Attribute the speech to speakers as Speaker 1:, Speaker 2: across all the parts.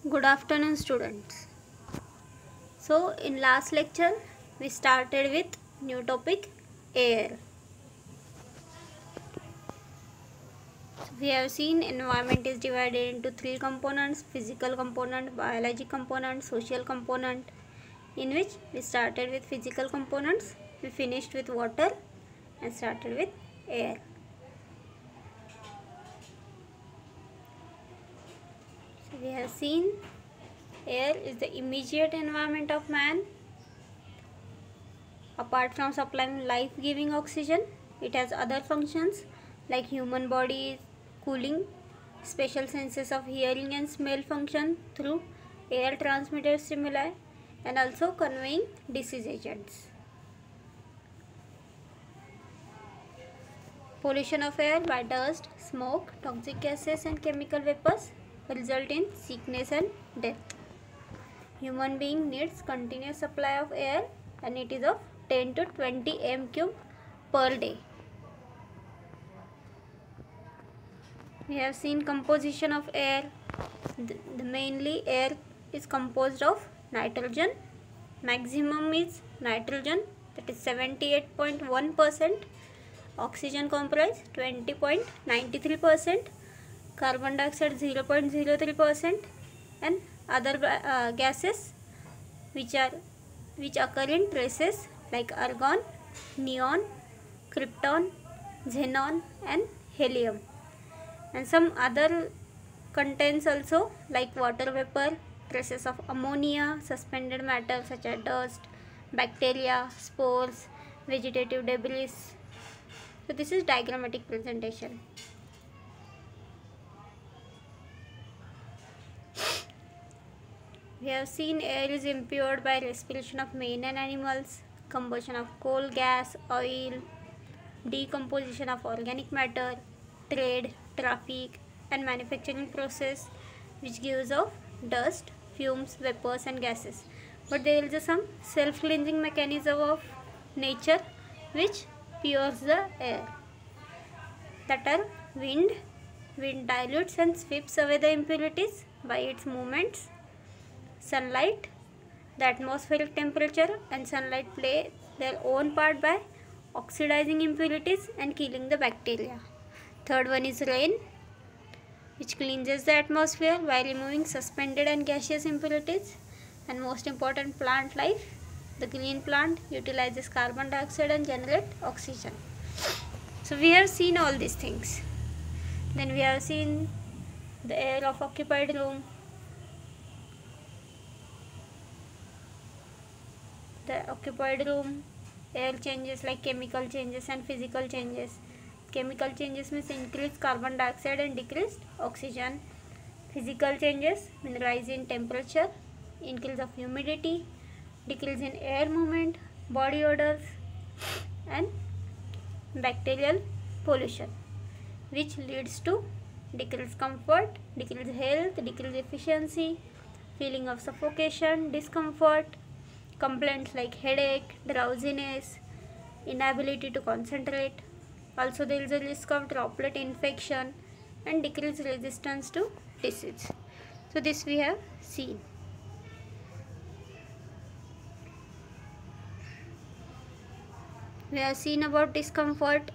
Speaker 1: Good afternoon, students. So in last lecture we started with new topic air. So we have seen environment is divided into three components: physical component, biology component, social component. In which we started with physical components, we finished with water and started with air. So we have seen air is the immediate environment of man. Apart from supplying life-giving oxygen, it has other functions like human body cooling, special senses of hearing and smell function through air transmitted stimuli, and also conveying disease agents. Pollution of air by dust, smoke, toxic gases and chemical vapors result in sickness and death. Human being needs continuous supply of air and it is of 10 to 20 m³ per day. We have seen composition of air. The mainly air is composed of nitrogen. Maximum is nitrogen, that is 78.1%. Oxygen comprise 20.93%. Carbon dioxide 0.03%, and other gases which occur in traces like argon, neon, krypton, xenon and helium, and some other contents also like water vapor, traces of ammonia, suspended matter such as dust, bacteria, spores, vegetative debris. So this is diagrammatic presentation. We have seen air is impaired by respiration of men and animals, combustion of coal, gas, oil, decomposition of organic matter, trade, traffic and manufacturing process, which gives off dust, fumes, vapors and gases. But there is some self-cleansing mechanism of nature which pures the air, that are wind. Wind dilutes and sweeps away the impurities by its movements. Sunlight, the atmospheric temperature and sunlight play their own part by oxidizing impurities and killing the bacteria. Third one is rain, which cleanses the atmosphere by removing suspended and gaseous impurities. And most important, plant life. The green plant utilizes carbon dioxide and generate oxygen. So we have seen all these things. Then we have seen the air of occupied room. The occupied room air changes like chemical changes and physical changes. Chemical changes means increased carbon dioxide and decreased oxygen. Physical changes mean rise in temperature, increase of humidity, decrease in air movement, body odors and bacterial pollution, which leads to decreased comfort, decreased health, decreased efficiency, feeling of suffocation, discomfort, complaints like headache, drowsiness, inability to concentrate. Also there is a risk of droplet infection and decreased resistance to disease. So this we have seen. We have seen about discomfort.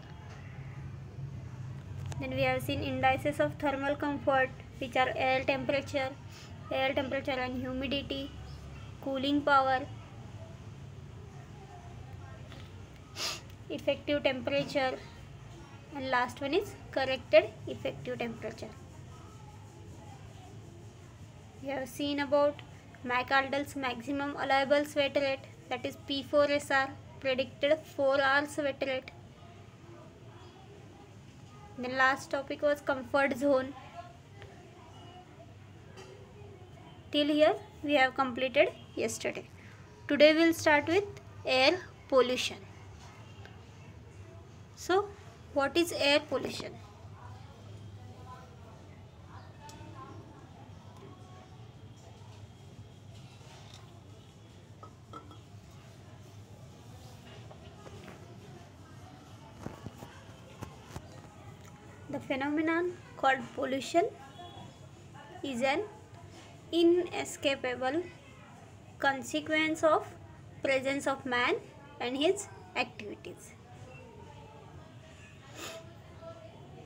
Speaker 1: Then we have seen indices of thermal comfort, which are air temperature and humidity, cooling power, effective temperature, and last one is corrected effective temperature. We have seen about McArdle's maximum allowable sweat rate, that is P4SR, predicted 4 hours sweat rate. The last topic was comfort zone. Till here we have completed yesterday. Today we will start with air pollution. So what is air pollution? The phenomenon called pollution is an inescapable consequence of presence of man and his activities.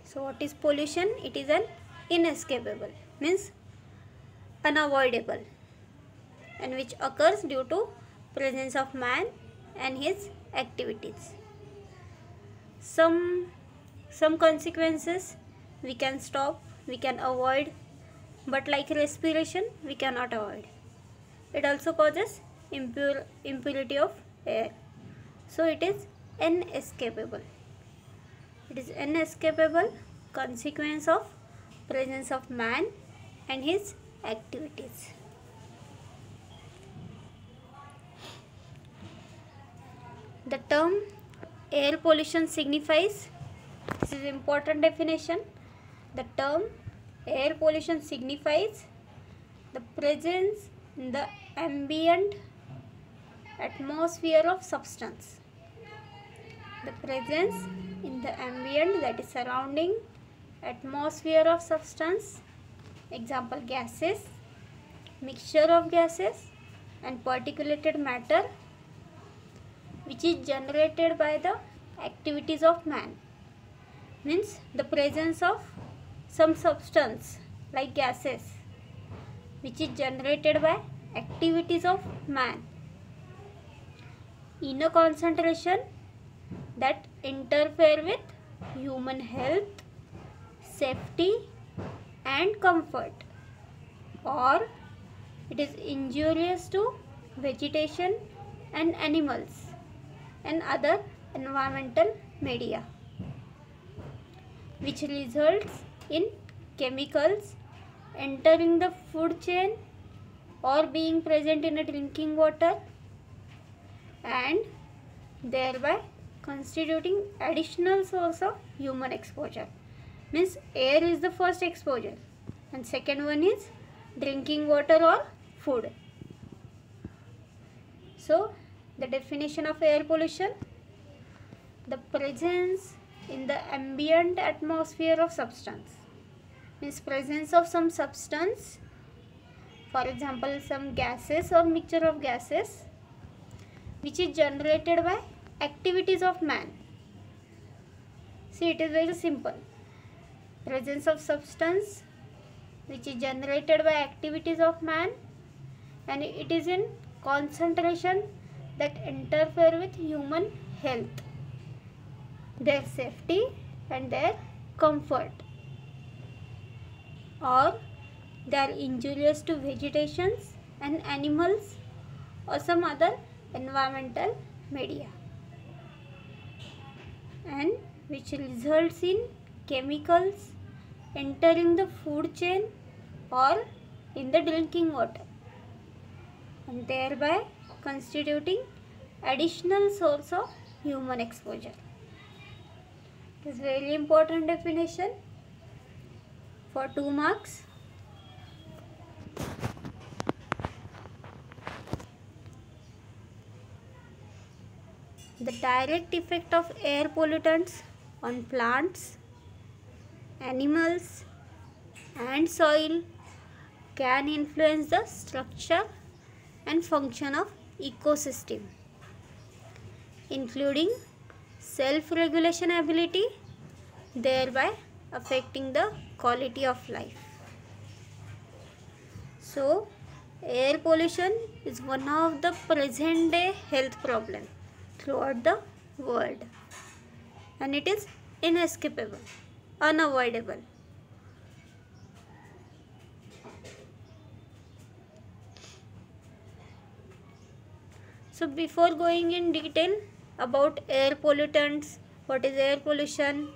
Speaker 1: So what is pollution? It is an inescapable, means unavoidable, and which occurs due to presence of man and his activities. Some consequences we can stop, we can avoid, but like respiration we cannot avoid. It also causes impurity of air, so it is inescapable. It is inescapable consequence of presence of man and his activities. The term air pollution signifies, this is important definition, the term air pollution signifies the presence in the ambient atmosphere of substance. The presence in the ambient, that is surrounding atmosphere of substance, example gases, mixture of gases and particulated matter, which is generated by the activities of man. Means the presence of some substance like gases which is generated by activities of man in a concentration that interfere with human health, safety and comfort, or it is injurious to vegetation and animals and other environmental media, which results in chemicals entering the food chain or being present in a drinking water and thereby constituting additional source of human exposure. Means air is the first exposure and second one is drinking water or food. So the definition of air pollution: the presence in the ambient atmosphere of substance, means presence of some substance, for example some gases or mixture of gases, which is generated by activities of man. See, it is very simple. Presence of substance which is generated by activities of man, and it is in concentration that interfere with human health, their safety and their comfort, or they are injurious to vegetations and animals or some other environmental media, and which results in chemicals entering the food chain or in the drinking water and thereby constituting additional source of human exposure. It is very important definition for 2 marks. The direct effect of air pollutants on plants, animals and soil can influence the structure and function of ecosystem, including self-regulation ability, thereby affecting the quality of life. So, air pollution is one of the present day health problems throughout the world, and it is inescapable, unavoidable. So before going in detail about air pollutants, what is air pollution,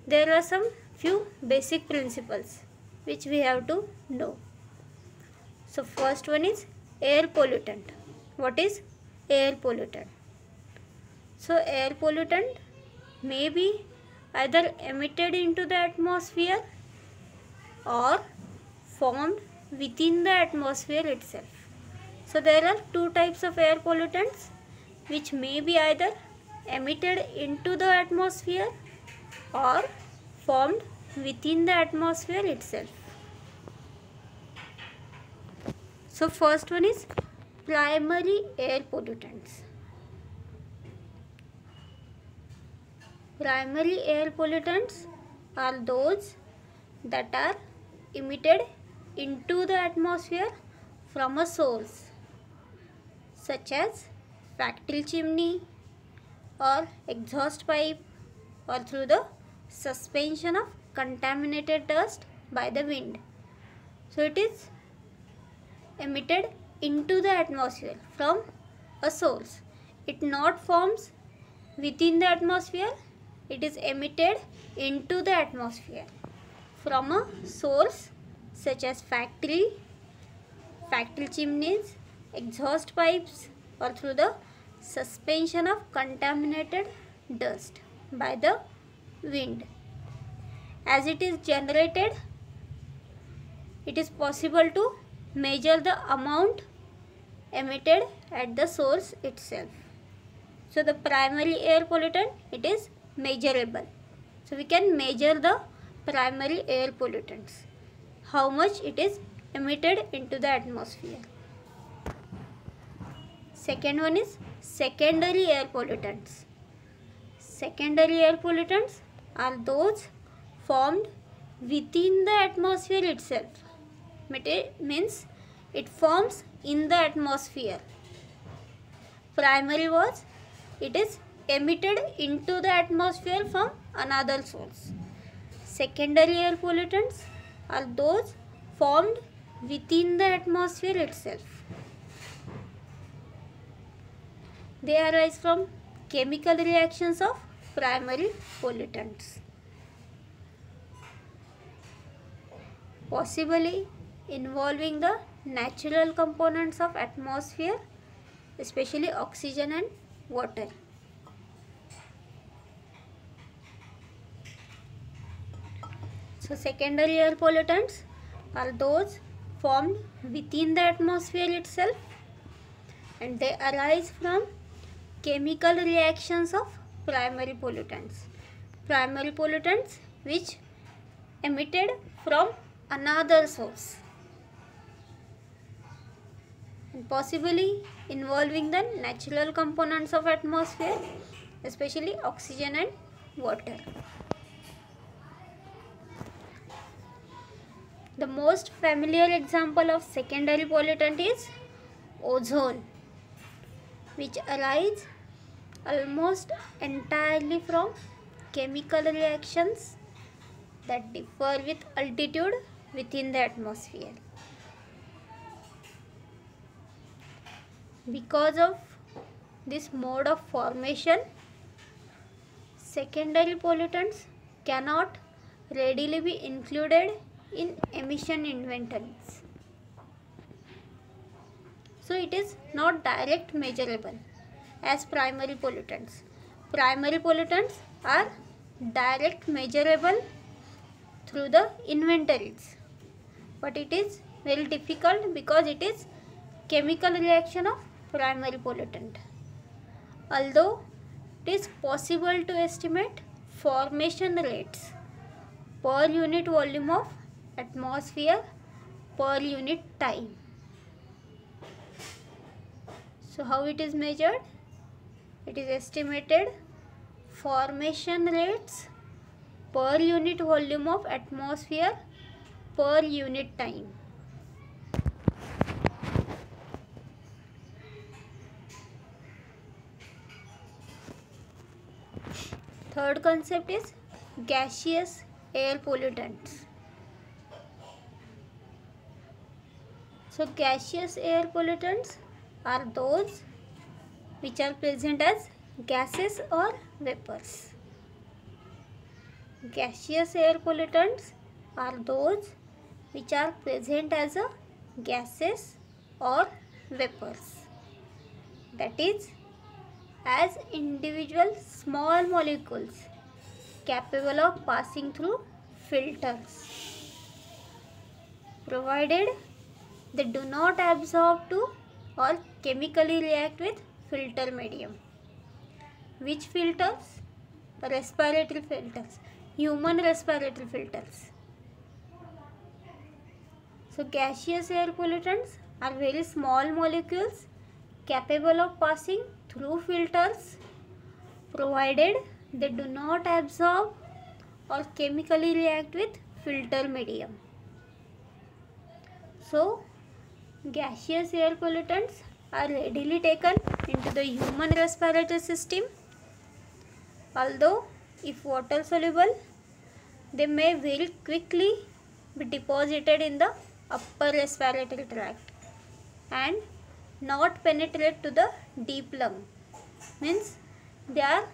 Speaker 1: there are some few basic principles which we have to know. So first one is air pollutant. What is air pollutant? So air pollutant may be either emitted into the atmosphere or formed within the atmosphere itself. So there are 2 types of air pollutants which may be either emitted into the atmosphere or formed within the atmosphere itself. So first one is primary air pollutants. Primary air pollutants are those that are emitted into the atmosphere from a source such as factory chimney or exhaust pipe, or through the suspension of contaminated dust by the wind. So it is emitted into the atmosphere from a source. It not forms within the atmosphere, it is emitted into the atmosphere from a source such as factory chimneys, exhaust pipes, or through the suspension of contaminated dust by the wind. As it is generated, it is possible to measure the amount emitted at the source itself. So the primary air pollutant, it is measurable. So we can measure the primary air pollutants, how much it is emitted into the atmosphere. Second one is secondary air pollutants. Secondary air pollutants are those formed within the atmosphere itself. Means it forms in the atmosphere. Primary was it is emitted into the atmosphere from another source. Secondary air pollutants are those formed within the atmosphere itself. They arise from chemical reactions of primary pollutants, possibly involving the natural components of atmosphere, especially oxygen and water. So secondary air pollutants are those formed within the atmosphere itself, and they arise from chemical reactions of primary pollutants. Primary pollutants which emitted from another source, and possibly involving the natural components of atmosphere, especially oxygen and water. The most familiar example of secondary pollutant is ozone, which arises almost entirely from chemical reactions that differ with altitude within the atmosphere. Because of this mode of formation, secondary pollutants cannot readily be included in emission inventories. So it is not direct measurable as primary pollutants. Primary pollutants are direct measurable through the inventories, but it is very difficult because it is chemical reaction of primary pollutant. Although it is possible to estimate formation rates per unit volume of atmosphere per unit time. So how it is measured? It is estimated formation rates per unit volume of atmosphere per unit time. Third concept is gaseous air pollutants. So gaseous air pollutants are those which are present as gases or vapors. Gaseous air pollutants are those which are present as a gases or vapors. That is, as individual small molecules capable of passing through filters, provided they do not absorb to or chemically react with filter medium. Which filters? Respiratory filters, human respiratory filters. So gaseous air pollutants are very small molecules capable of passing through filters provided they do not absorb or chemically react with filter medium. So, gaseous air pollutants are readily taken into the human respiratory system. Although, if water soluble, they may very quickly be deposited in the upper respiratory tract and not penetrate to the deep lung. Means they are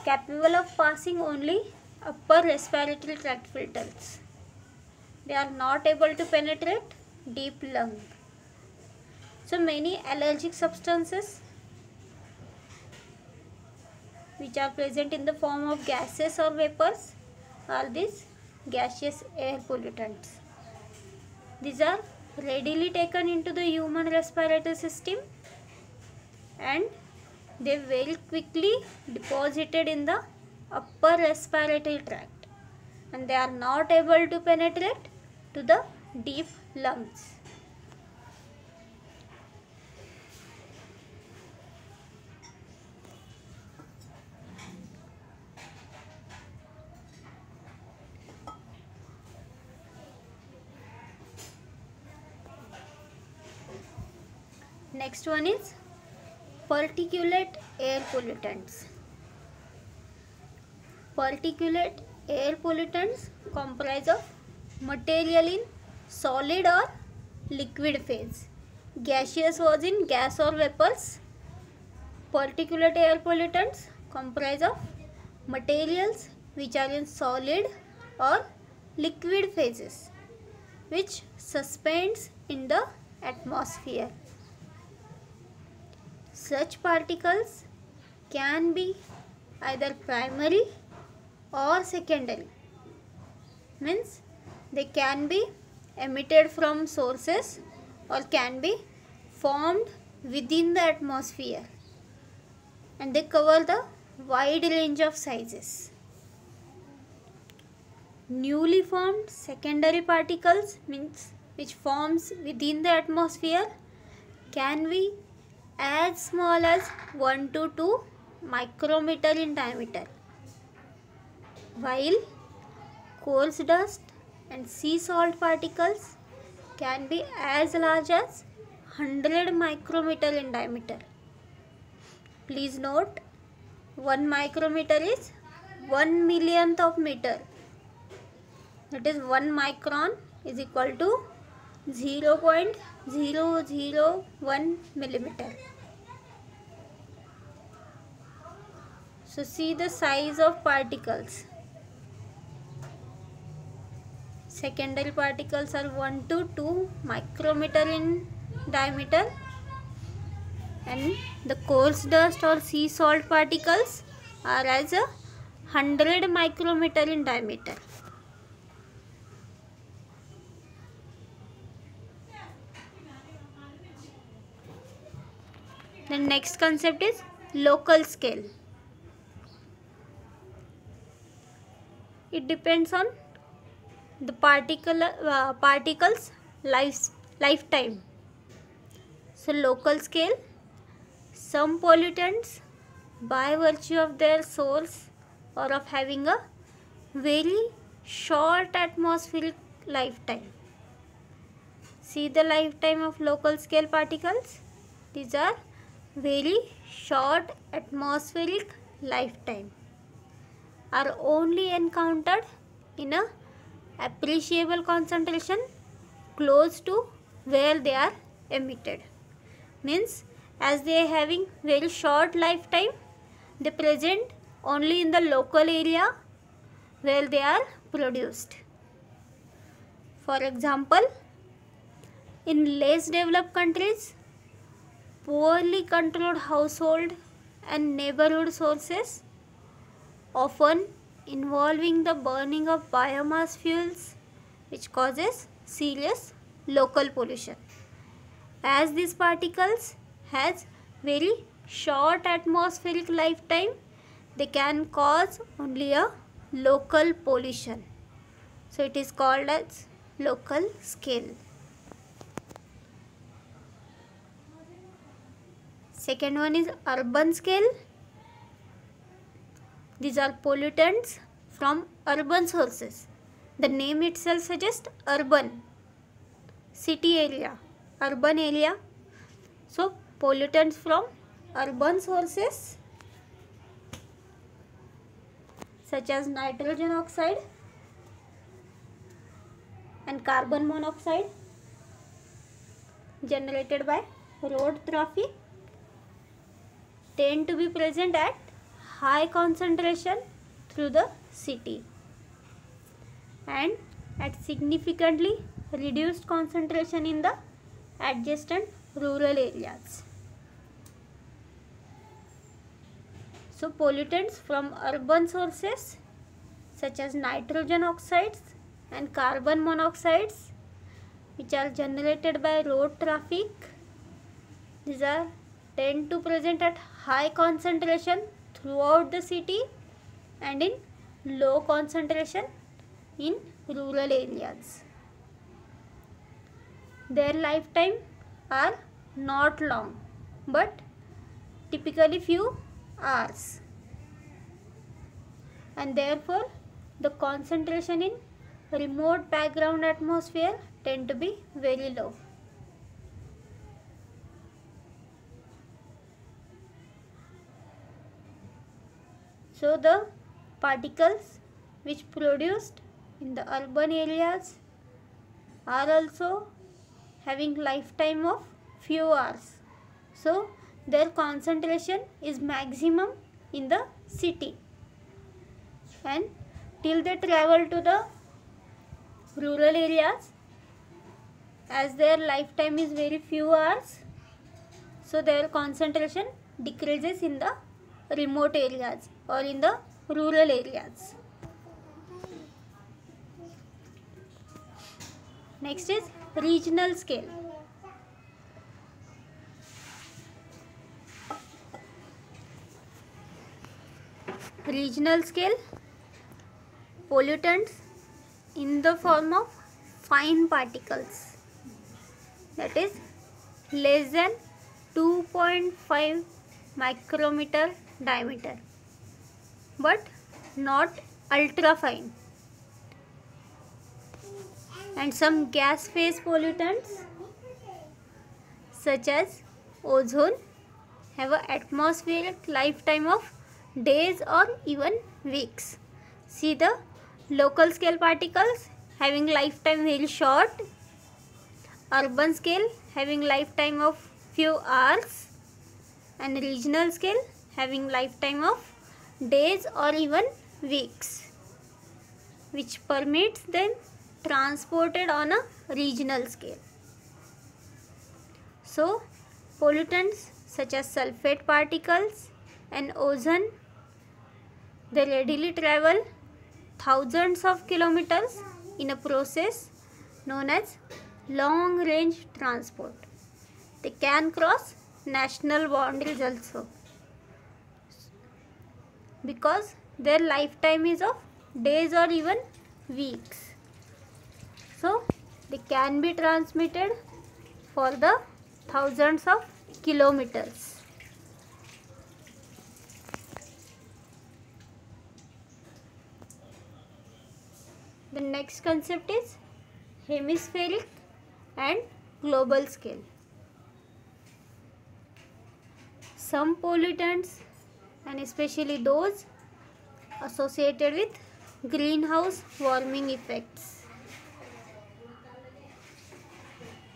Speaker 1: capable of passing only upper respiratory tract filters. They are not able to penetrate deep lung. So many allergic substances which are present in the form of gases or vapors are these gaseous air pollutants. These are readily taken into the human respiratory system and they very quickly deposited in the upper respiratory tract and they are not able to penetrate to the deep lungs. Next one is particulate air pollutants. Particulate air pollutants comprise of material in solid or liquid phase. Gaseous was in gas or vapors. Particulate air pollutants comprise of materials which are in solid or liquid phases, which suspends in the atmosphere. Such particles can be either primary or secondary. Means they can be emitted from sources or can be formed within the atmosphere, and they cover the wide range of sizes. Newly formed secondary particles, means which forms within the atmosphere, can be as small as 1 to 2 micrometer in diameter, while coarse dust and sea salt particles can be as large as 100 micrometer in diameter. Please note, 1 micrometer is 1 millionth of meter. That is 1 micron is equal to 0.001 millimeter. So see the size of particles. Secondary particles are 1 to 2 micrometer in diameter, and the coarse dust or sea salt particles are as 100 micrometer in diameter. The next concept is local scale. It depends on the particles lifetime. So local scale, some pollutants by virtue of their source or of having a very short atmospheric lifetime. See the lifetime of local scale particles. These are very short atmospheric lifetime, are only encountered in a appreciable concentration close to where they are emitted. Means as they are having very short lifetime, they present only in the local area where they are produced. For example, in less developed countries, poorly controlled household and neighborhood sources, often involving the burning of biomass fuels, which causes serious local pollution. As these particles has very short atmospheric lifetime, they can cause only a local pollution. So it is called as local scale. Second one is urban scale. These are pollutants from urban sources. The name itself suggests urban, city area, urban area. So pollutants from urban sources such as nitrogen oxide and carbon monoxide generated by road traffic tend to be present at high concentration through the city and at significantly reduced concentration in the adjacent rural areas. So pollutants from urban sources such as nitrogen oxides and carbon monoxides which are generated by road traffic, these are tend to present at high concentration throughout the city and in low concentration in rural areas. Their lifetime are not long but typically few hours, and therefore the concentration in remote background atmosphere tend to be very low. So the particles which produced in the urban areas are also having lifetime of few hours. So their concentration is maximum in the city, and till they travel to the rural areas, as their lifetime is very few hours, so their concentration decreases in the remote areas or in the rural areas. Next is regional scale. Regional scale, pollutants in the form of fine particles, that is less than 2.5 micrometer diameter but not ultra fine, and some gas phase pollutants such as ozone have an atmospheric lifetime of days or even weeks. See the local scale particles having lifetime very short, urban scale having lifetime of few hours, and regional scale having lifetime of days or even weeks, which permits them transported on a regional scale. So pollutants such as sulfate particles and ozone, they readily travel thousands of kilometers in a process known as long range transport. They can cross national boundaries also because their lifetime is of days or even weeks. So they can be transmitted for the thousands of kilometers. The next concept is hemispheric and global scale. Some pollutants, and especially those associated with greenhouse warming effects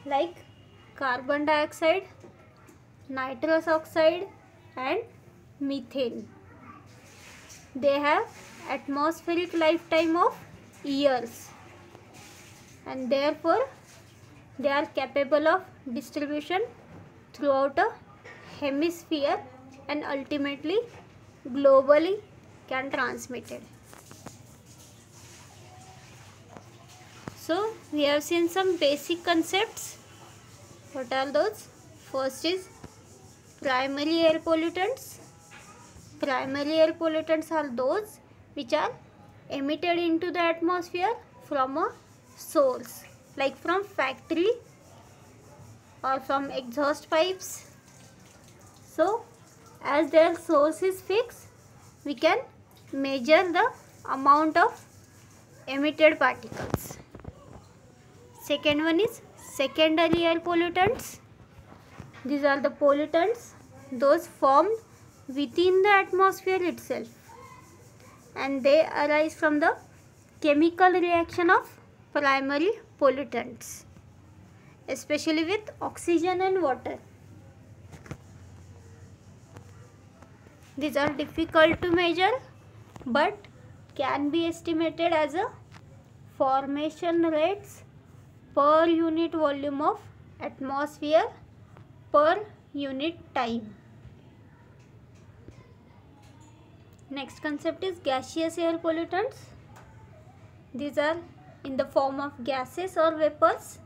Speaker 1: like carbon dioxide, nitrous oxide and methane, they have atmospheric lifetime of years, and therefore they are capable of distribution throughout a hemisphere and ultimately globally can transmitted. So we have seen some basic concepts. What are those? First is primary air pollutants. Primary air pollutants are those which are emitted into the atmosphere from a source, like from factory or from exhaust pipes. So as their source is fixed, we can measure the amount of emitted particles. Second one is secondary air pollutants. These are the pollutants those formed within the atmosphere itself, and they arise from the chemical reaction of primary pollutants, especially with oxygen and water. These are difficult to measure but can be estimated as a formation rates per unit volume of atmosphere per unit time. Next concept is gaseous air pollutants. These are in the form of gases or vapors,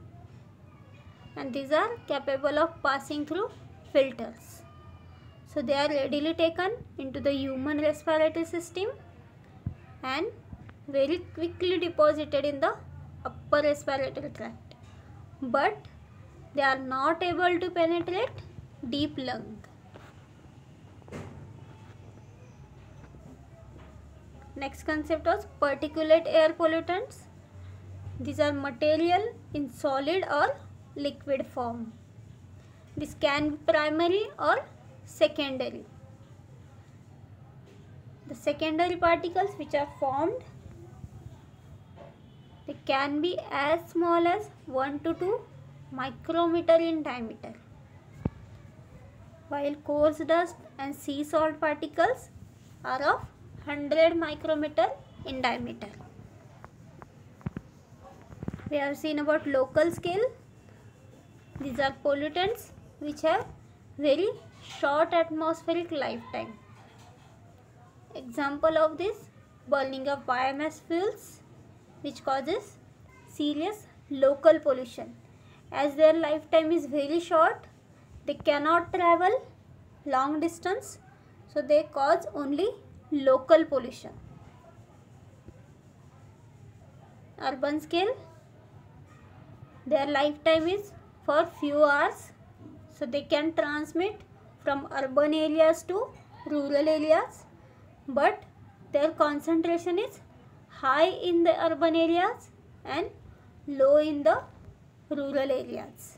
Speaker 1: and these are capable of passing through filters. So they are readily taken into the human respiratory system and very quickly deposited in the upper respiratory tract, but they are not able to penetrate deep lung. Next concept was particulate air pollutants. These are material in solid or liquid form. This can be primary or secondary. The secondary particles which are formed, they can be as small as 1 to 2 micrometer in diameter, while coarse dust and sea salt particles are of 100 micrometer in diameter. We have seen about local scale. These are pollutants which have very short atmospheric lifetime. Example of this, burning of biomass fuels, which causes serious local pollution. As their lifetime is very short, they cannot travel long distance, so they cause only local pollution. Urban scale, their lifetime is for few hours, so they can transmit from urban areas to rural areas, but their concentration is high in the urban areas and low in the rural areas.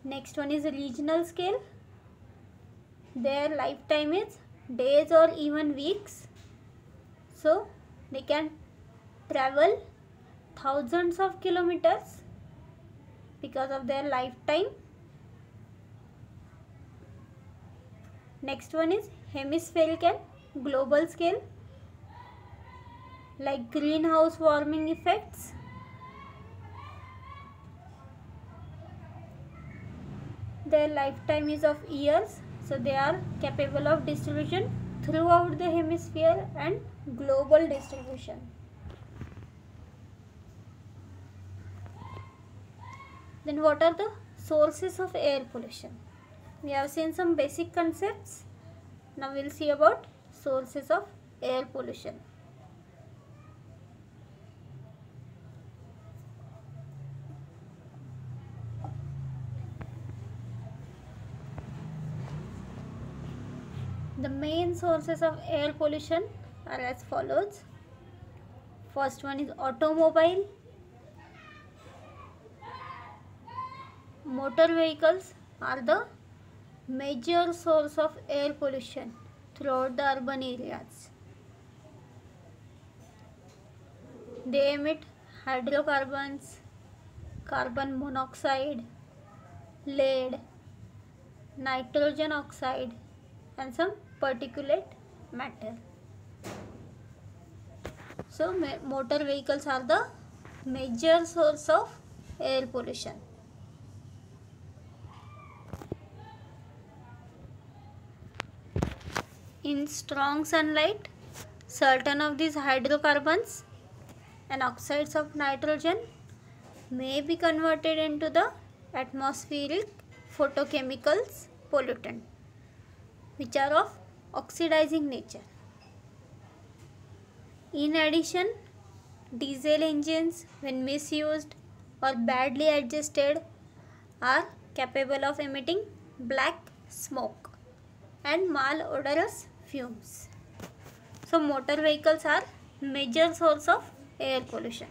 Speaker 1: Next one is regional scale. Their lifetime is days or even weeks, so they can travel thousands of kilometers because of their lifetime. Next one is hemispheric and global scale, like greenhouse warming effects. Their lifetime is of years, so they are capable of distribution throughout the hemisphere and global distribution. Then what are the sources of air pollution? We have seen some basic concepts. Now we will see about sources of air pollution. The main sources of air pollution are as follows. First one is automobile. Motor vehicles are the major source of air pollution throughout the urban areas. They emit hydrocarbons, carbon monoxide, lead, nitrogen oxide, and some particulate matter. So motor vehicles are the major source of air pollution. In strong sunlight, certain of these hydrocarbons and oxides of nitrogen may be converted into the atmospheric photochemicals pollutant, which are of oxidizing nature. In addition, diesel engines, when misused or badly adjusted, are capable of emitting black smoke and malodorous fumes. So motor vehicles are major source of air pollution.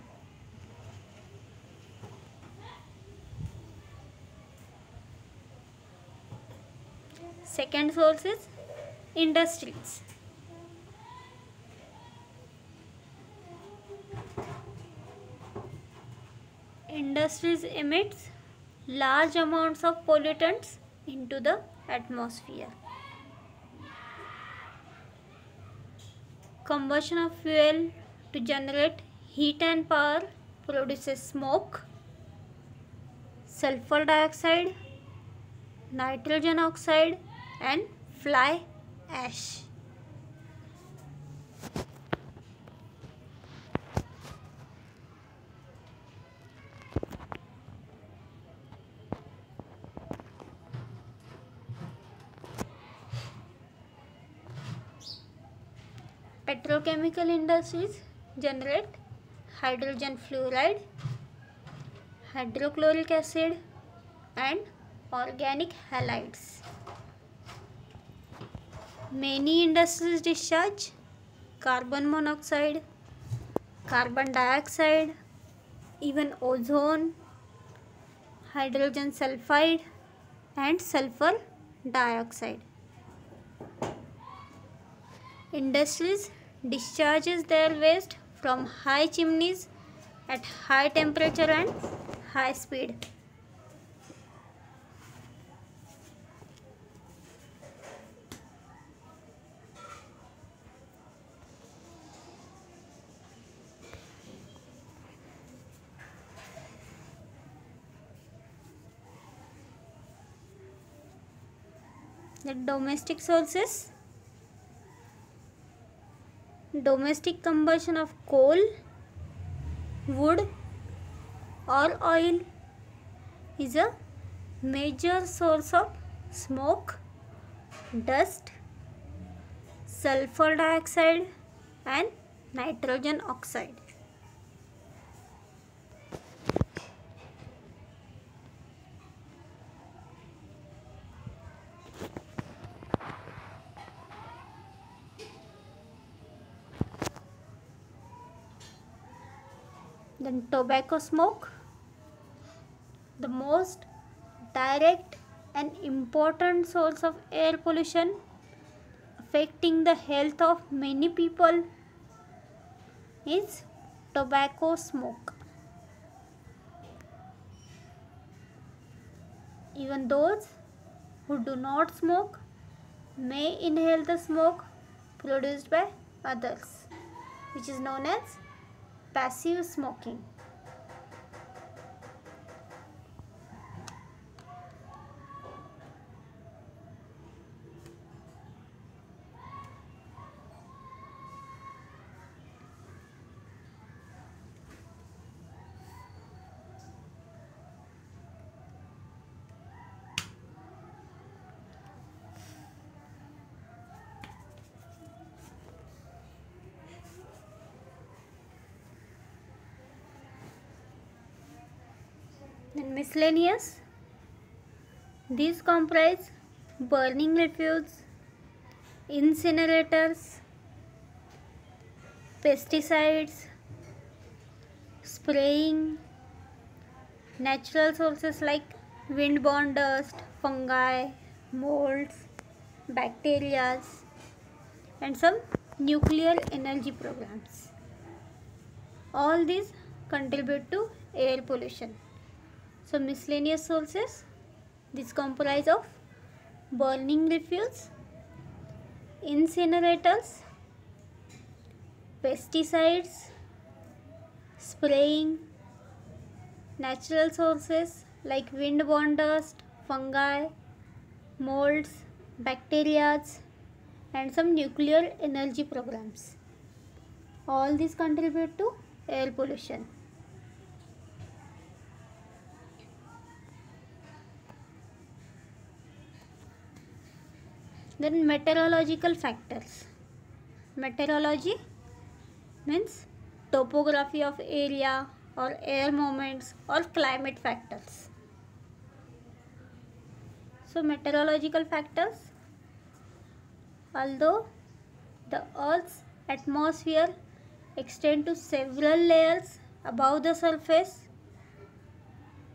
Speaker 1: Second source is industries. Industries emits large amounts of pollutants into the atmosphere. Combustion of fuel to generate heat and power produces smoke, sulfur dioxide, nitrogen oxide and fly ash. Petrochemical industries generate hydrogen fluoride, hydrochloric acid and organic halides. Many industries discharge carbon monoxide, carbon dioxide, even ozone, hydrogen sulfide and sulfur dioxide. Industries discharges their waste from high chimneys at high temperature and high speed. The domestic sources. Domestic combustion of coal, wood or oil is a major source of smoke, dust, sulfur dioxide and nitrogen oxide. Then tobacco smoke, the most direct and important source of air pollution affecting the health of many people is tobacco smoke. Even those who do not smoke may inhale the smoke produced by others, which is known as passive smoking. Then miscellaneous. These comprise burning refuse, incinerators, pesticides, spraying, natural sources like windborne dust, fungi, molds, bacteria, and some nuclear energy programs. All these contribute to air pollution. So miscellaneous sources, this comprise of burning refuse, incinerators, pesticides, spraying, natural sources like windborne dust, fungi, molds, bacteria and some nuclear energy programs. All these contribute to air pollution. Then meteorological factors. Meteorology means topography of area or air movements or climate factors. So meteorological factors. Although the Earth's atmosphere extends to several layers above the surface,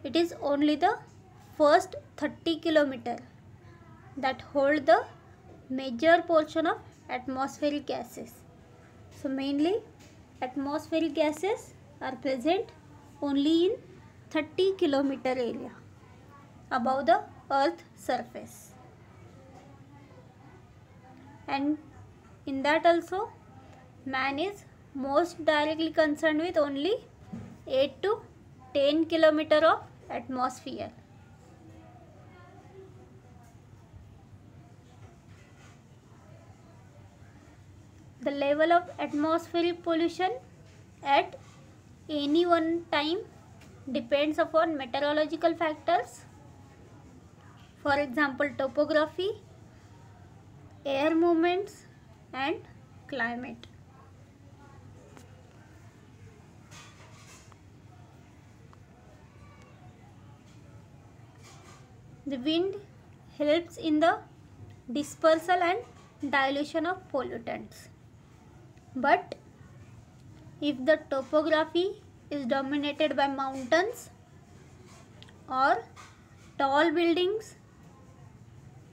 Speaker 1: it is only the first 30 km that hold the major portion of atmospheric gases. So mainly atmospheric gases are present only in 30 km area above the earth surface, and in that also man is most directly concerned with only 8 to 10 km of atmosphere. The level of atmospheric pollution at any one time depends upon meteorological factors. For example, topography, air movements and climate. The wind helps in the dispersal and dilution of pollutants. But if the topography is dominated by mountains or tall buildings,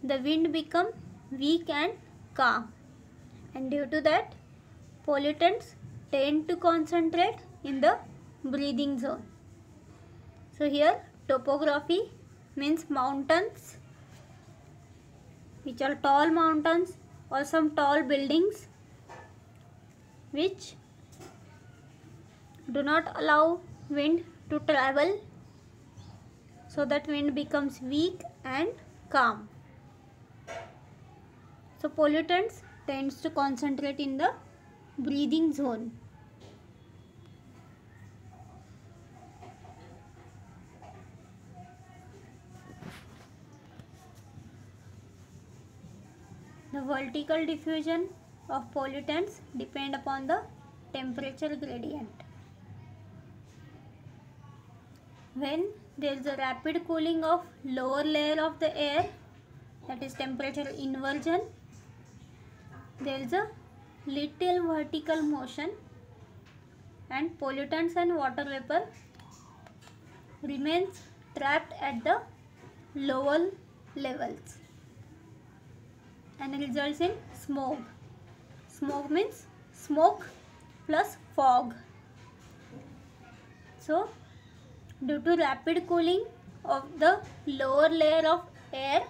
Speaker 1: the wind becomes weak and calm, and due to that pollutants tend to concentrate in the breathing zone. So here topography means mountains, which are tall mountains or some tall buildings which do not allow wind to travel, so that wind becomes weak and calm. So pollutants tends to concentrate in the breathing zone. The vertical diffusion of pollutants depend upon the temperature gradient. When there is a rapid cooling of lower layer of the air, that is temperature inversion, there is a little vertical motion and pollutants and water vapor remains trapped at the lower levels and results in smoke. Smoke means smoke plus fog. So due to rapid cooling of the lower layer of air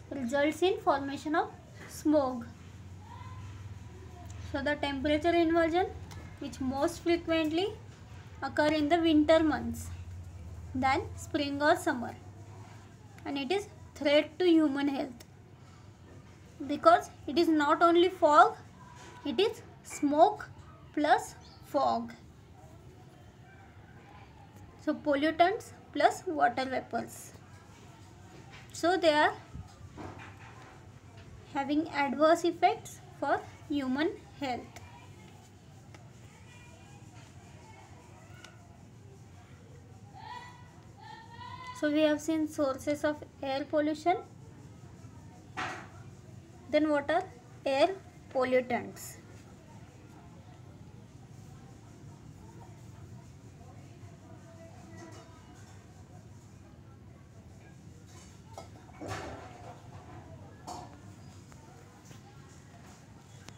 Speaker 1: results in formation of smoke. So the temperature inversion, which most frequently occur in the winter months than spring or summer, and it is threat to human health because it is not only fog, it is smoke plus fog. So pollutants plus water vapors. So they are having adverse effects for human health. So we have seen sources of air pollution. Then what are air pollutants?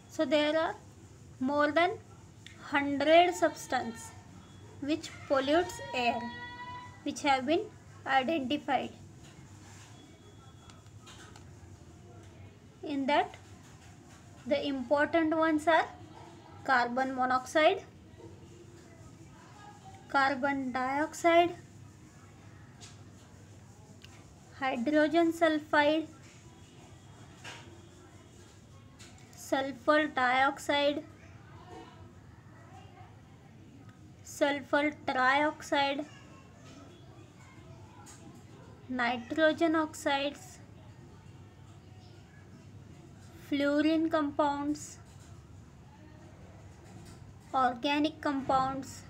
Speaker 1: So there are more than 100 substances which pollutes air, which have been identified. In that, the important ones are carbon monoxide, carbon dioxide, hydrogen sulfide, sulfur dioxide, sulfur trioxide, nitrogen oxides, fluorine compounds, organic compounds.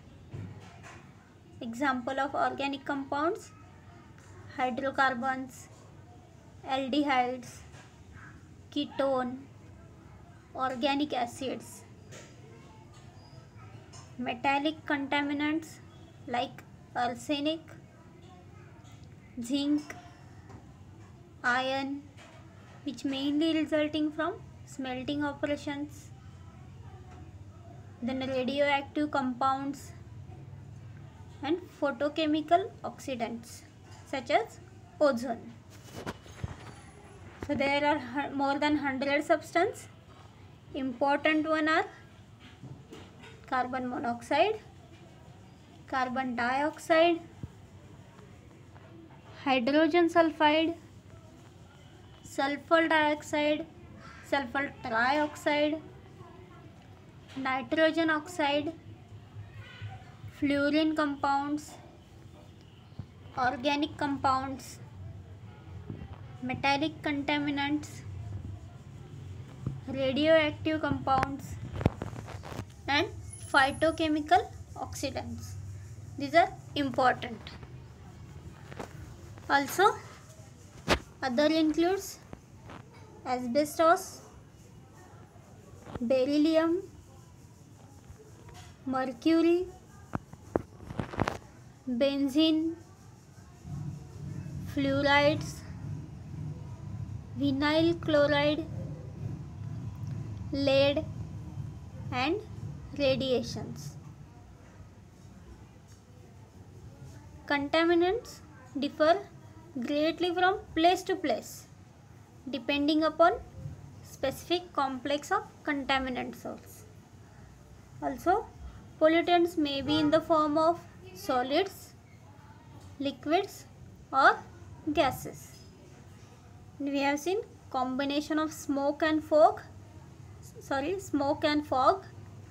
Speaker 1: Example of organic compounds: hydrocarbons, aldehydes, ketone, organic acids, metallic contaminants like arsenic, zinc, iron, which mainly resulting from smelting operations, then radioactive compounds and photochemical oxidants such as ozone. So there are more than 100 substances. Important one are carbon monoxide, carbon dioxide, hydrogen sulfide, sulfur dioxide, sulfur trioxide, nitrogen oxide, fluorine compounds, organic compounds, metallic contaminants, radioactive compounds and phytochemical oxidants. These are important. Also, other includes asbestos, beryllium, mercury, benzene, fluorides, vinyl chloride, lead and radiations. Contaminants differ greatly from place to place depending upon specific complex of contaminant source. Also, pollutants may be in the form of solids, liquids or gases. We have seen combination of smoke and fog.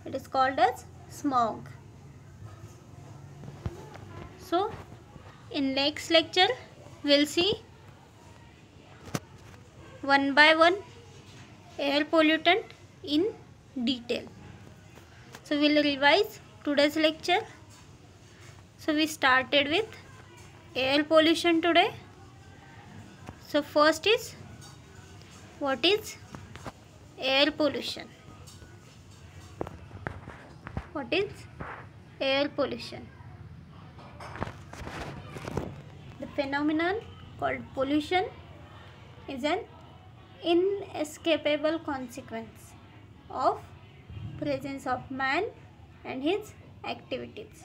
Speaker 1: It is called as smog. So, in next lecture, we'll see one by one air pollutant in detail. So, we'll revise today's lecture. So, we started with air pollution today. So, first is, what is air pollution? What is air pollution? The phenomenon called pollution is an inescapable consequence of presence of man and his activities.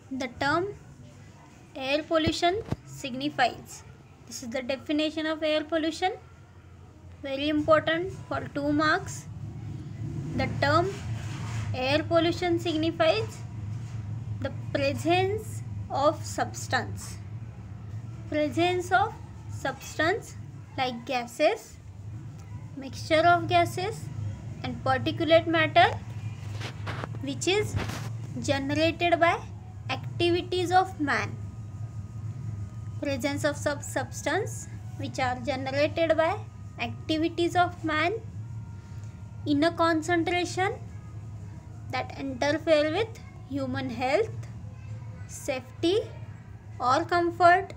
Speaker 1: The term air pollution signifies, this is the definition of air pollution, very important for 2 marks. The term air pollution signifies the presence of substance like gases, mixture of gases and particulate matter which is generated by activities of man. Presence of substance which are generated by activities of man in a concentration that interfere with human health, safety or comfort,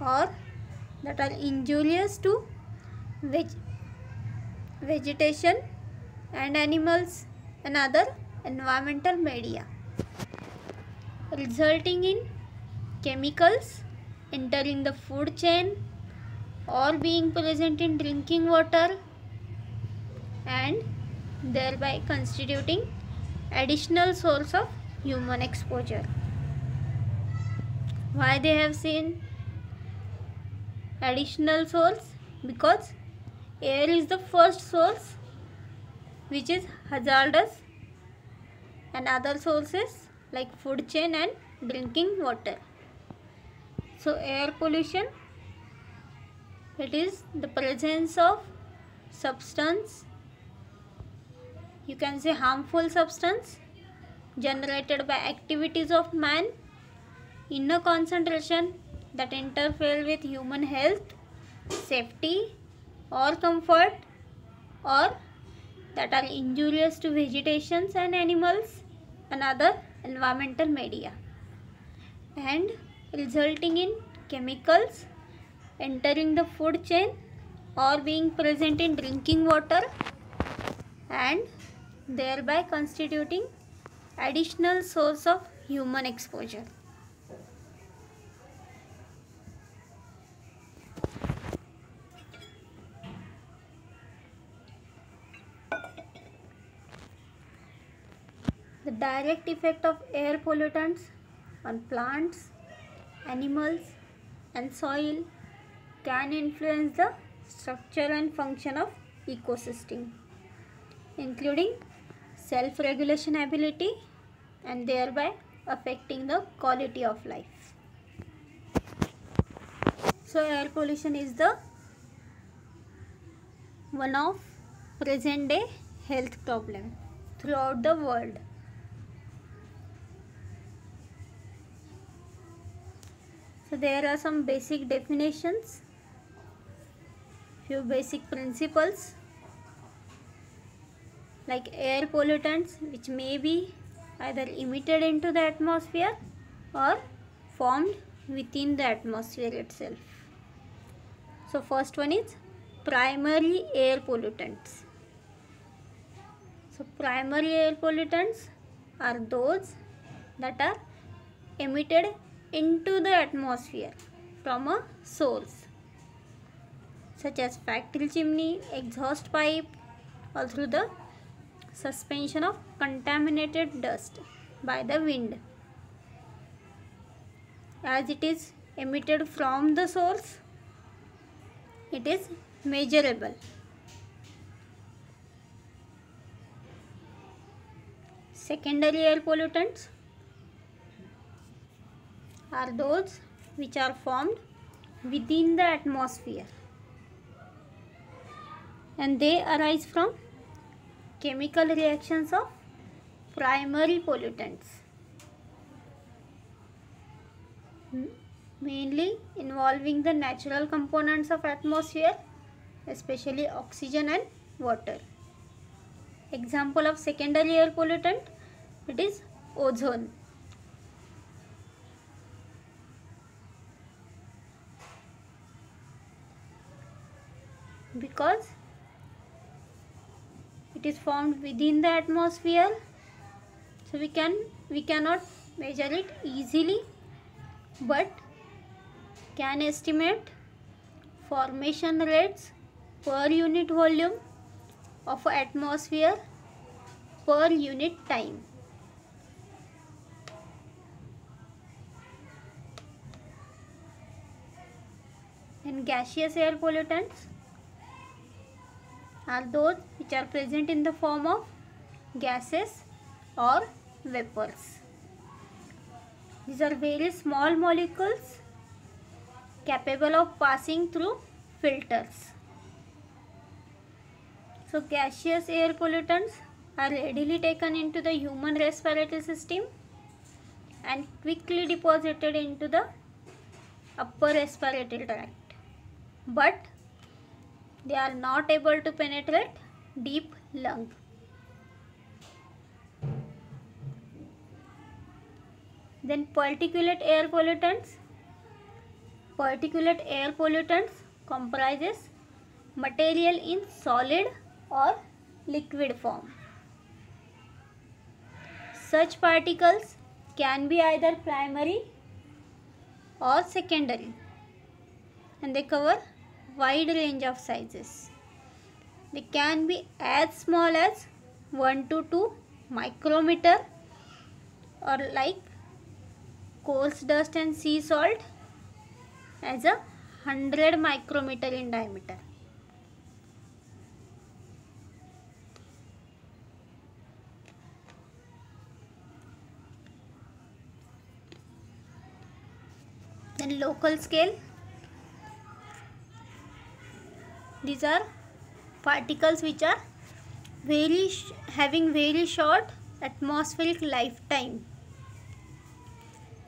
Speaker 1: or that are injurious to vegetation and animals and other environmental media, resulting in chemicals entering the food chain or being present in drinking water and thereby constituting additional source of human exposure. Why they have seen additional source? Because air is the first source which is hazardous and other sources like food chain and drinking water. So air pollution, it is the presence of substance, you can say harmful substance generated by activities of man in a concentration that interfere with human health, safety or comfort, or that are injurious to vegetations and animals and other environmental media, and resulting in chemicals entering the food chain or being present in drinking water and thereby constituting additional source of human exposure. The direct effect of air pollutants on plants, animals and soil can influence the structure and function of ecosystem, including self-regulation ability and thereby affecting the quality of life. So air pollution is the one of present day health problem throughout the world. So there are some basic definitions, few basic principles, like air pollutants which may be either emitted into the atmosphere or formed within the atmosphere itself. So first one is primary air pollutants. So primary air pollutants are those that are emitted into the atmosphere from a source, such as factory chimney, exhaust pipe, or through the suspension of contaminated dust by the wind. As it is emitted from the source, it is measurable. Secondary air pollutants are those which are formed within the atmosphere, and they arise from chemical reactions of primary pollutants, mainly involving the natural components of atmosphere, especially oxygen and water. Example of secondary air pollutant, it is ozone. Because it is formed within the atmosphere, so we cannot measure it easily, but can estimate formation rates per unit volume of atmosphere per unit time. And gaseous air pollutants are those which are present in the form of gases or vapors. These are very small molecules capable of passing through filters. So gaseous air pollutants are readily taken into the human respiratory system and quickly deposited into the upper respiratory tract, but they are not able to penetrate deep lung. Then particulate air pollutants. Particulate air pollutants comprises material in solid or liquid form. Such particles can be either primary or secondary, and they cover wide range of sizes. They can be as small as 1 to 2 micrometer, or like coarse dust and sea salt as a 100 micrometer in diameter. Then local scale. These are particles which are having very short atmospheric lifetime.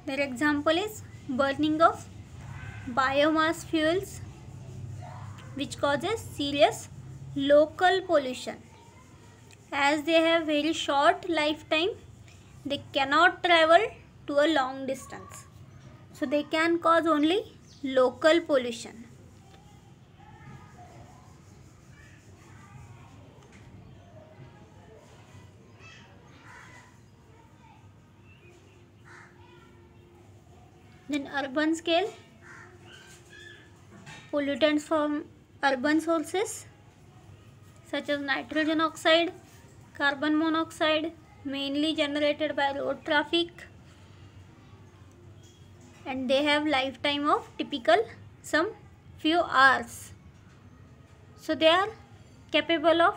Speaker 1: Their example is burning of biomass fuels, which causes serious local pollution. As they have very short lifetime, they cannot travel to a long distance. So they can cause only local pollution. Then urban scale, pollutants from urban sources such as nitrogen oxide, carbon monoxide, mainly generated by road traffic, and they have lifetime of typical some few hours. So they are capable of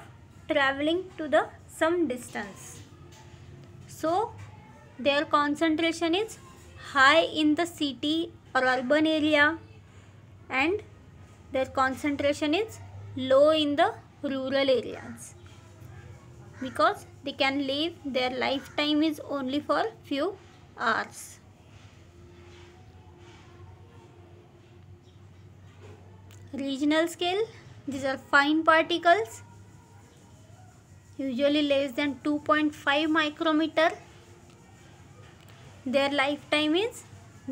Speaker 1: traveling to the some distance. So their concentration is high in the city or urban area, and their concentration is low in the rural areas, because they can live, their lifetime is only for few hours. Regional scale, these are fine particles, usually less than 2.5 micrometer. Their lifetime is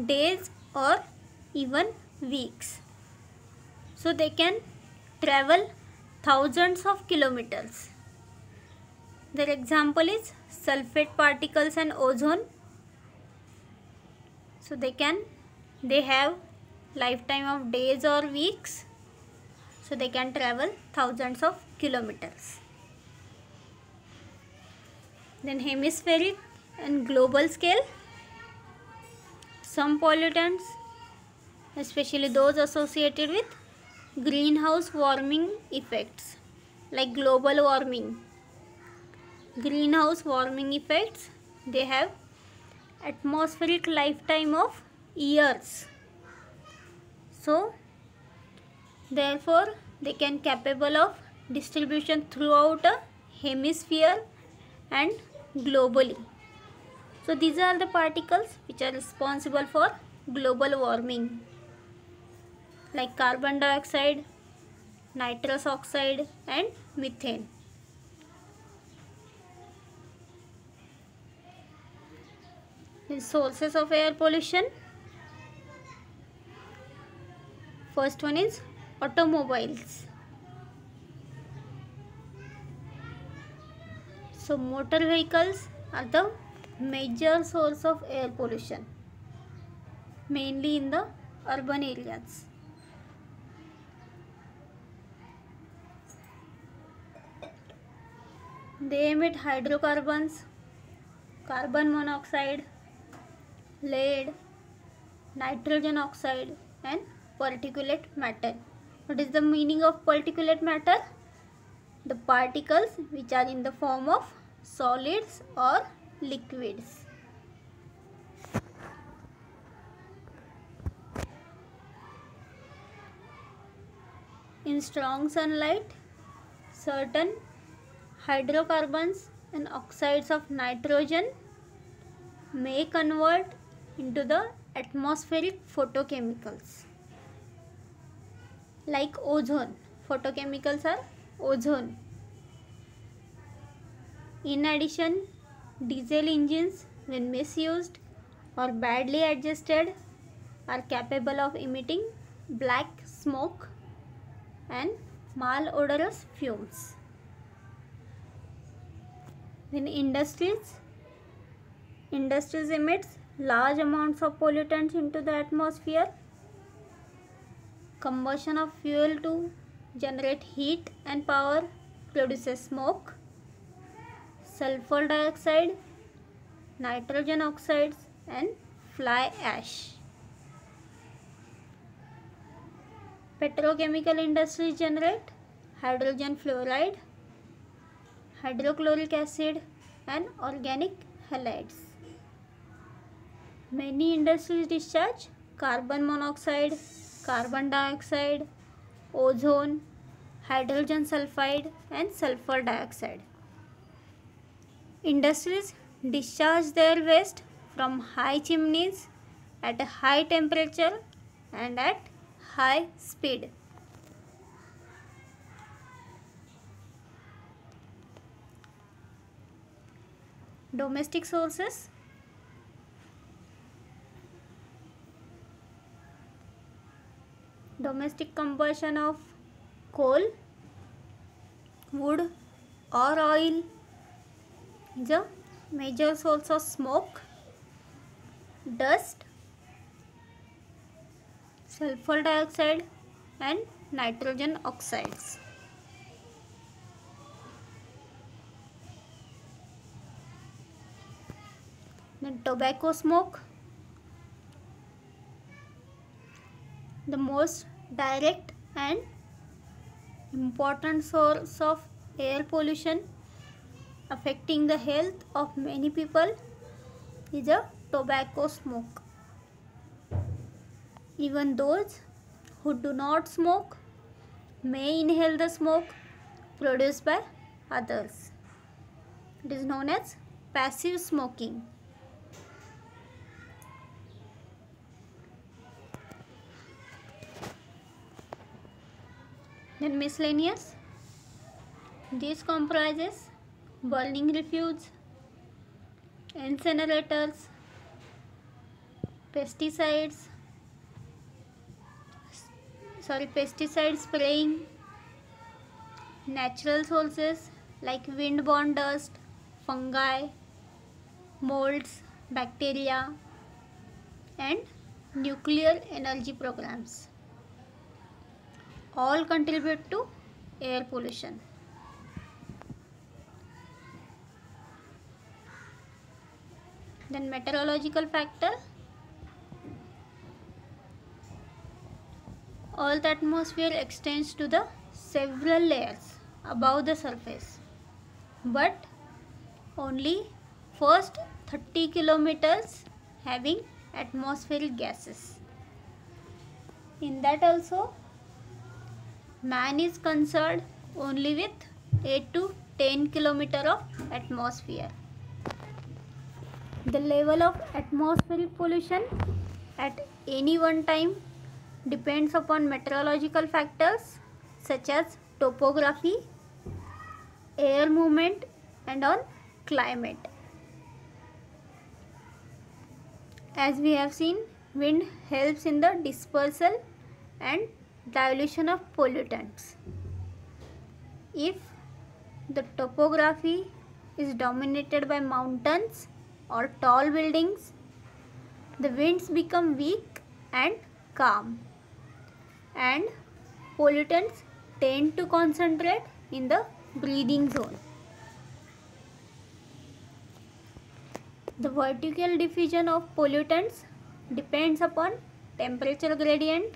Speaker 1: days or even weeks. So they can travel thousands of kilometers. Their example is sulfate particles and ozone. So they have lifetime of days or weeks. So they can travel thousands of kilometers. Then hemispheric and global scale. Some pollutants, especially those associated with greenhouse warming effects, like global warming. Greenhouse warming effects, they have atmospheric lifetime of years. So therefore they can capable of distribution throughout a hemisphere and globally. So these are the particles which are responsible for global warming, like carbon dioxide, nitrous oxide and methane. The sources of air pollution. First one is automobiles. So motor vehicles are the major source of air pollution, mainly in the urban areas. They emit hydrocarbons, carbon monoxide, lead, nitrogen oxide and particulate matter. What is the meaning of particulate matter? The particles which are in the form of solids or liquids. In strong sunlight, certain hydrocarbons and oxides of nitrogen may convert into the atmospheric photochemicals, like ozone. Photochemicals are ozone. In addition, diesel engines, when misused or badly adjusted, are capable of emitting black smoke and malodorous fumes. When industries emits large amounts of pollutants into the atmosphere. Combustion of fuel to generate heat and power produces smoke, sulfur dioxide, nitrogen oxides and fly ash. Petrochemical industries generate hydrogen fluoride, hydrochloric acid and organic halides. Many industries discharge carbon monoxide, carbon dioxide, ozone, hydrogen sulfide and sulfur dioxide. Industries discharge their waste from high chimneys at a high temperature and at high speed. Domestic sources. Domestic combustion of coal, wood or oil is a major source of smoke, dust, sulfur dioxide and nitrogen oxides. Then tobacco smoke, the most direct and important source of air pollution affecting the health of many people is a tobacco smoke. Even those who do not smoke may inhale the smoke produced by others. It is known as passive smoking. Then miscellaneous. This comprises burning refuse, incinerators, pesticide spraying, natural sources like wind-borne dust, fungi, molds, bacteria, and nuclear energy programs. All contribute to air pollution. Then meteorological factor. Earth's atmosphere extends to the several layers above the surface, but only first 30 kilometers having atmospheric gases. In that also, man is concerned only with 8 to 10 kilometers of atmosphere. The level of atmospheric pollution at any one time depends upon meteorological factors such as topography, air movement and on climate. As we have seen, wind helps in the dispersal and dilution of pollutants. If the topography is dominated by mountains or tall buildings, the winds become weak and calm, and pollutants tend to concentrate in the breathing zone. The vertical diffusion of pollutants depends upon temperature gradient.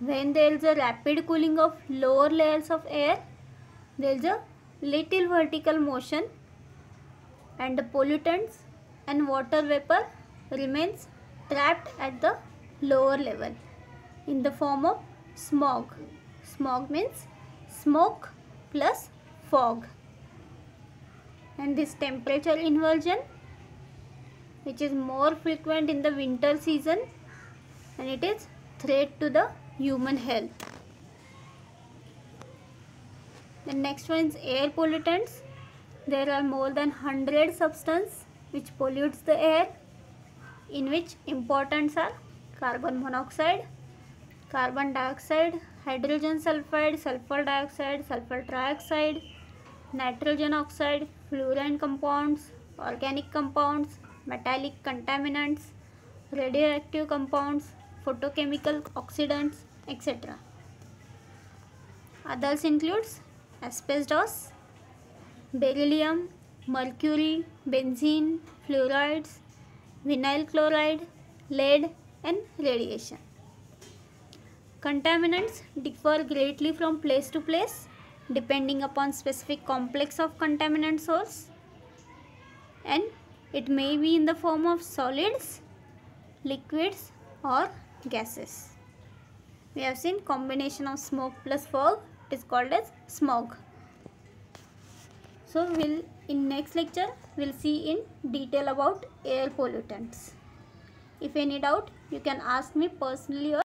Speaker 1: When there is a rapid cooling of lower layers of air, there is a little vertical motion and the pollutants and water vapor remains trapped at the lower level in the form of smog. Smog means smoke plus fog. And this temperature inversion, which is more frequent in the winter season, and it is threat to the human health. The next one is air pollutants. There are more than 100 substances which pollutes the air, in which importance are carbon monoxide, carbon dioxide, hydrogen sulfide, sulfur dioxide, sulfur trioxide, nitrogen oxide, fluorine compounds, organic compounds, metallic contaminants, radioactive compounds, photochemical oxidants, etc. Others includes asbestos, beryllium, mercury, benzene, fluorides, vinyl chloride, lead and radiation. Contaminants differ greatly from place to place depending upon specific complex of contaminant source, and it may be in the form of solids, liquids or gases. We have seen combination of smoke plus fog, it is called as smog. So in next lecture we'll see in detail about air pollutants. If any doubt, you can ask me personally or